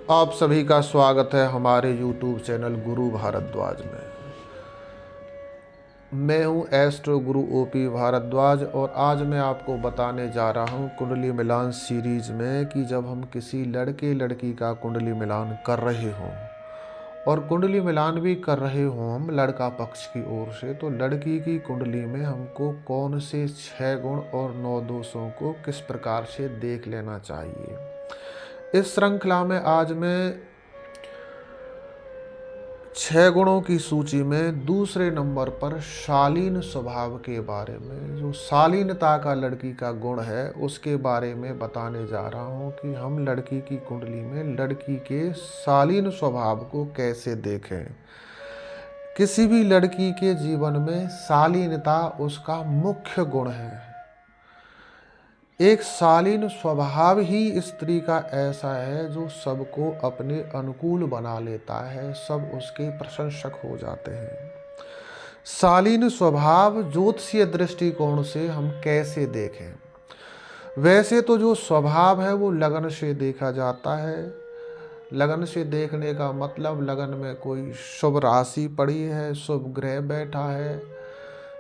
आप सभी का स्वागत है हमारे YouTube चैनल गुरु भारद्वाज में। मैं हूं एस्ट्रो गुरु ओपी भारद्वाज और आज मैं आपको बताने जा रहा हूं कुंडली मिलान सीरीज में कि जब हम किसी लड़के लड़की का कुंडली मिलान कर रहे हों और कुंडली मिलान भी कर रहे हों हम लड़का पक्ष की ओर से, तो लड़की की कुंडली में हमको कौन से 6 गुण और 9 दोषों को किस प्रकार से देख लेना चाहिए। इस श्रृंखला में आज मैं 6 गुणों की सूची में दूसरे नंबर पर शालीन स्वभाव के बारे में, जो शालीनता का लड़की का गुण है उसके बारे में बताने जा रहा हूं कि हम लड़की की कुंडली में लड़की के शालीन स्वभाव को कैसे देखें। किसी भी लड़की के जीवन में शालीनता उसका मुख्य गुण है। एक शालीन स्वभाव ही स्त्री का ऐसा है जो सबको अपने अनुकूल बना लेता है, सब उसके प्रशंसक हो जाते हैं। शालीन स्वभाव ज्योतिषीय दृष्टिकोण से हम कैसे देखें? वैसे तो जो स्वभाव है वो लगन से देखा जाता है। लगन से देखने का मतलब लगन में कोई शुभ राशि पड़ी है, शुभ ग्रह बैठा है,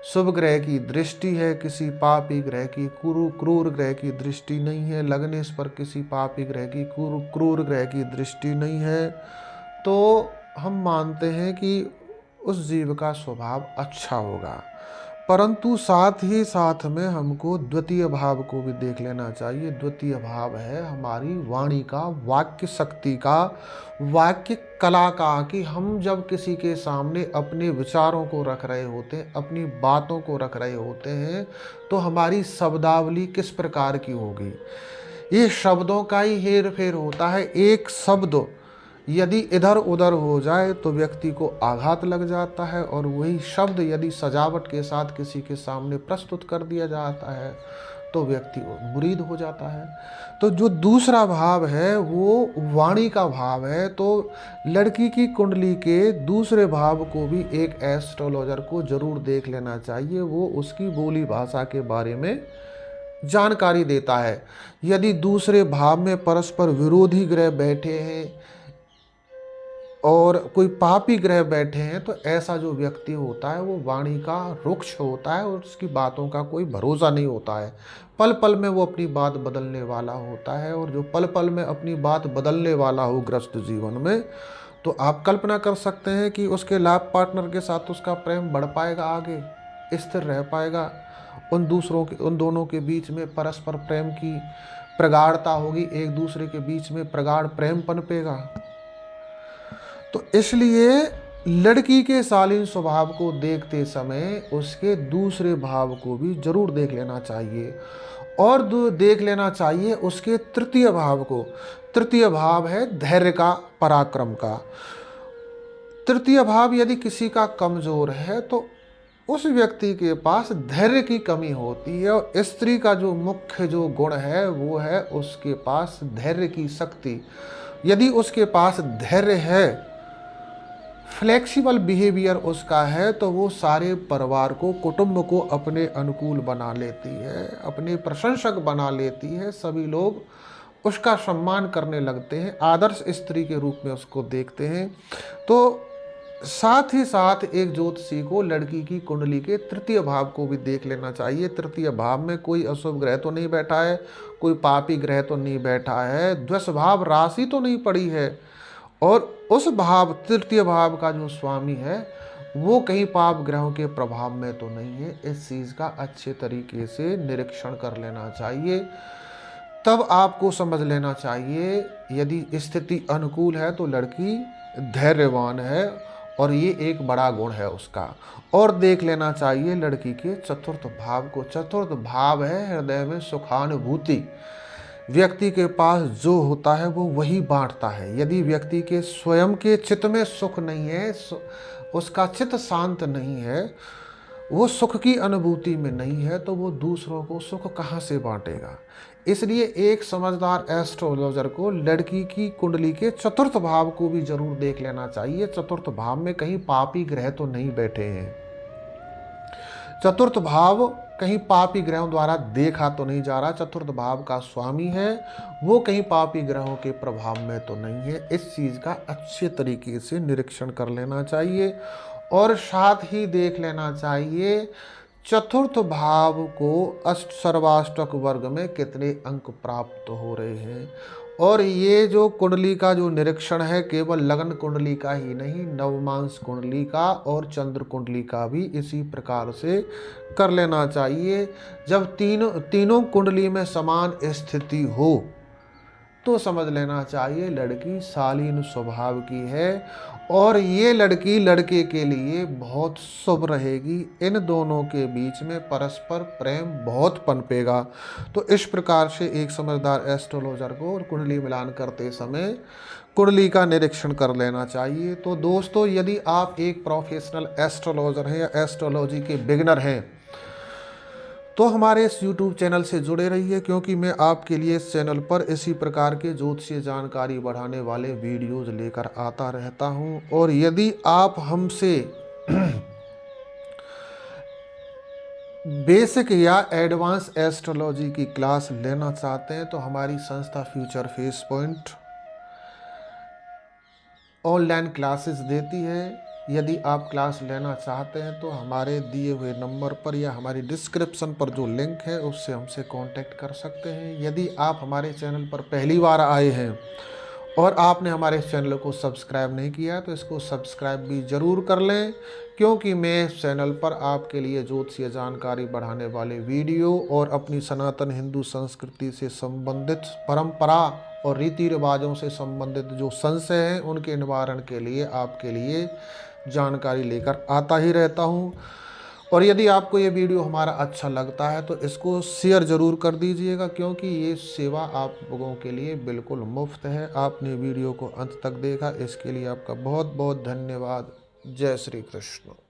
शुभ ग्रह की दृष्टि है, किसी पापी ग्रह की क्रूर ग्रह की दृष्टि नहीं है, लग्नेश पर किसी पापी ग्रह की क्रूर ग्रह की दृष्टि नहीं है, तो हम मानते हैं कि उस जीव का स्वभाव अच्छा होगा। परंतु साथ ही साथ में हमको द्वितीय भाव को भी देख लेना चाहिए। द्वितीय भाव है हमारी वाणी का, वाक्य शक्ति का, वाक्य कला का, कि हम जब किसी के सामने अपने विचारों को रख रहे होते हैं, अपनी बातों को रख रहे होते हैं, तो हमारी शब्दावली किस प्रकार की होगी। ये शब्दों का ही हेर फेर होता है। एक शब्द यदि इधर उधर हो जाए तो व्यक्ति को आघात लग जाता है, और वही शब्द यदि सजावट के साथ किसी के सामने प्रस्तुत कर दिया जाता है तो व्यक्ति मुरीद हो जाता है। तो जो दूसरा भाव है वो वाणी का भाव है। तो लड़की की कुंडली के दूसरे भाव को भी एक एस्ट्रोलॉजर को जरूर देख लेना चाहिए। वो उसकी बोली भाषा के बारे में जानकारी देता है। यदि दूसरे भाव में परस्पर विरोधी ग्रह बैठे हैं और कोई पापी ग्रह बैठे हैं, तो ऐसा जो व्यक्ति होता है वो वाणी का रुक्ष होता है और उसकी बातों का कोई भरोसा नहीं होता है। पल पल में वो अपनी बात बदलने वाला होता है, और जो पल पल में अपनी बात बदलने वाला हो ग्रस्त जीवन में, तो आप कल्पना कर सकते हैं कि उसके लाइफ पार्टनर के साथ उसका प्रेम बढ़ पाएगा, आगे स्थिर रह पाएगा। उन दोनों के बीच में परस्पर प्रेम की प्रगाढ़ता होगी, एक दूसरे के बीच में प्रगाढ़ प्रेम पनपेगा। तो इसलिए लड़की के शालीन स्वभाव को देखते समय उसके दूसरे भाव को भी जरूर देख लेना चाहिए, और देख लेना चाहिए उसके तृतीय भाव को। तृतीय भाव है धैर्य का, पराक्रम का। तृतीय भाव यदि किसी का कमजोर है तो उस व्यक्ति के पास धैर्य की कमी होती है, और स्त्री का जो मुख्य जो गुण है वो है उसके पास धैर्य की शक्ति। यदि उसके पास धैर्य है, फ्लेक्सिबल बिहेवियर उसका है, तो वो सारे परिवार को, कुटुंब को अपने अनुकूल बना लेती है, अपने प्रशंसक बना लेती है। सभी लोग उसका सम्मान करने लगते हैं, आदर्श स्त्री के रूप में उसको देखते हैं। तो साथ ही साथ एक ज्योतिषी को लड़की की कुंडली के तृतीय भाव को भी देख लेना चाहिए। तृतीय भाव में कोई अशुभ ग्रह तो नहीं बैठा है, कोई पापी ग्रह तो नहीं बैठा है, द्वेष भाव राशि तो नहीं पड़ी है, और उस भाव तृतीय भाव का जो स्वामी है वो कहीं पाप ग्रहों के प्रभाव में तो नहीं है। इस चीज़ का अच्छे तरीके से निरीक्षण कर लेना चाहिए। तब आपको समझ लेना चाहिए यदि स्थिति अनुकूल है तो लड़की धैर्यवान है, और ये एक बड़ा गुण है उसका। और देख लेना चाहिए लड़की के चतुर्थ भाव को। चतुर्थ भाव है हृदय में सुखानुभूति। व्यक्ति के पास जो होता है वो वही बांटता है। यदि व्यक्ति के स्वयं के चित्त में सुख नहीं है, उसका चित्त शांत नहीं है, वो सुख की अनुभूति में नहीं है, तो वो दूसरों को सुख कहाँ से बांटेगा। इसलिए एक समझदार एस्ट्रोलॉजर को लड़की की कुंडली के चतुर्थ भाव को भी जरूर देख लेना चाहिए। चतुर्थ भाव में कहीं पापी ग्रह तो नहीं बैठे हैं। चतुर्थ भाव कहीं पापी ग्रहों द्वारा देखा तो नहीं जा रहा, चतुर्थ भाव का स्वामी है वो कहीं पापी ग्रहों के प्रभाव में तो नहीं है। इस चीज़ का अच्छे तरीके से निरीक्षण कर लेना चाहिए और साथ ही देख लेना चाहिए चतुर्थ भाव को अष्ट सर्वाष्टक वर्ग में कितने अंक प्राप्त हो रहे हैं। और ये जो कुंडली का जो निरीक्षण है केवल लग्न कुंडली का ही नहीं, नवमांश कुंडली का और चंद्र कुंडली का भी इसी प्रकार से कर लेना चाहिए। जब तीनों कुंडली में समान स्थिति हो तो समझ लेना चाहिए लड़की शालीन स्वभाव की है और ये लड़की लड़के के लिए बहुत शुभ रहेगी। इन दोनों के बीच में परस्पर प्रेम बहुत पनपेगा। तो इस प्रकार से एक समझदार एस्ट्रोलॉजर को कुंडली मिलान करते समय कुंडली का निरीक्षण कर लेना चाहिए। तो दोस्तों, यदि आप एक प्रोफेशनल एस्ट्रोलॉजर हैं या एस्ट्रोलॉजी के बिगिनर हैं तो हमारे इस YouTube चैनल से जुड़े रहिए, क्योंकि मैं आपके लिए इस चैनल पर इसी प्रकार के ज्योतिषीय जानकारी बढ़ाने वाले वीडियोज लेकर आता रहता हूं। और यदि आप हमसे बेसिक या एडवांस एस्ट्रोलॉजी की क्लास लेना चाहते हैं तो हमारी संस्था future face point online classes देती है। यदि आप क्लास लेना चाहते हैं तो हमारे दिए हुए नंबर पर या हमारी डिस्क्रिप्शन पर जो लिंक है उससे हमसे कांटेक्ट कर सकते हैं। यदि आप हमारे चैनल पर पहली बार आए हैं और आपने हमारे चैनल को सब्सक्राइब नहीं किया तो इसको सब्सक्राइब भी ज़रूर कर लें, क्योंकि मैं इस चैनल पर आपके लिए ज्योतिषीय जानकारी बढ़ाने वाले वीडियो और अपनी सनातन हिंदू संस्कृति से संबंधित परंपरा और रीति रिवाजों से संबंधित जो संशय हैं उनके निवारण के लिए आपके लिए जानकारी लेकर आता ही रहता हूं। और यदि आपको ये वीडियो हमारा अच्छा लगता है तो इसको शेयर ज़रूर कर दीजिएगा, क्योंकि ये सेवा आप लोगों के लिए बिल्कुल मुफ्त है। आपने वीडियो को अंत तक देखा इसके लिए आपका बहुत बहुत धन्यवाद। जय श्री कृष्ण।